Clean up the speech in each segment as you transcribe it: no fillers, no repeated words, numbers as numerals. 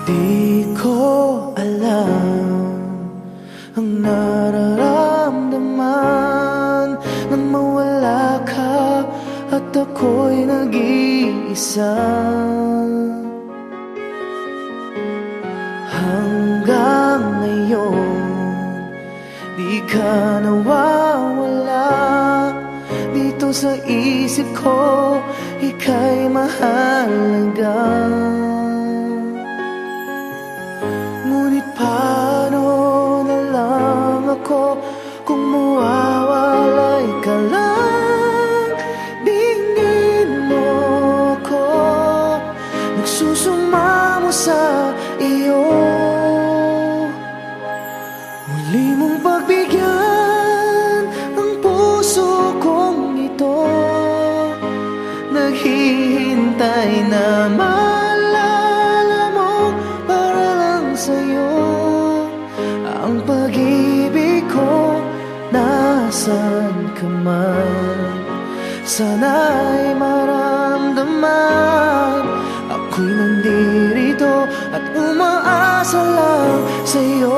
Di ko alam ang nararamdaman nang mawala ka at ako'y nag-iisa. Hanggang ngayon, di ka nawawala dito sa isip ko, ika'y mahalaga. Ngunit paano na lang ako kung mawawalay ka lang? Tingin mo ako, nagsusumamo sa iyo. Muli mong pagbigyan ang puso kong ito, naghihintay na maalala mo para lang sa'yo. Ang pag-ibig ko, nasan ka man, sana'y maramdaman. Ako'y nandirito at umaasa lang sa'yo.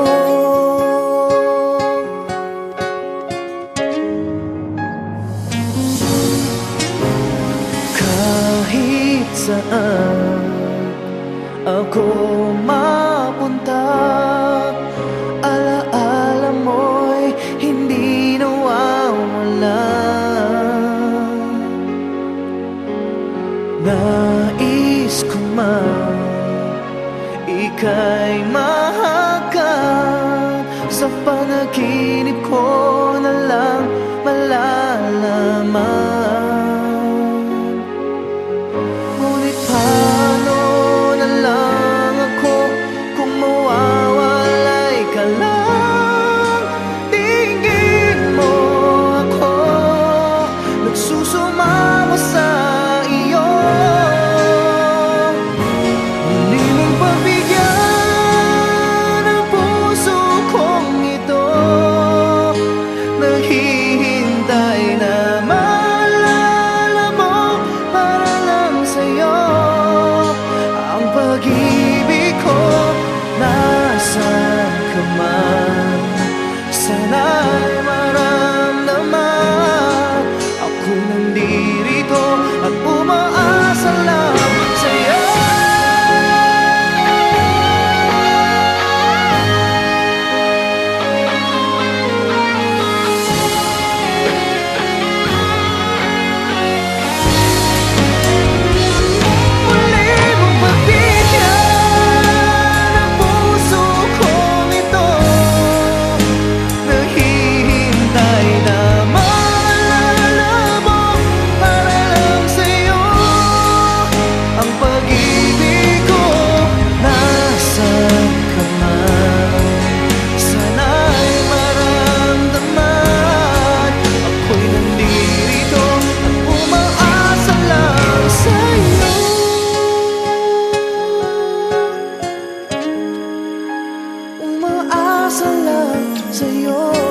Kahit saan ako mapunta, alaala mo'y hindi nawawala. Nais ko man ika'y mahagan, sa panaginip ko na lang malalaman. Ngunit paano na lang ako kung mawawalay ka lang? Tingin mo ako, nagsusumama sa iyo. Muli mong pagbigyan ang puso kong ito, naghihintay na maalala mo para lang sa'yo. Ang pag-ibig ko, nasan ka man, sana'y maramdaman. Ako'y nandirito at umaasa lang sa'yo. Muli mong pagbigyan ang puso kong ito, naghihintay na maalala mo para lang sa'yo. Ang pag-ibig ko, nasan ka man, sana'y maramdaman. Ako'y nandirito at umaasa lang sa'yo. Umaasa lang sa'yo.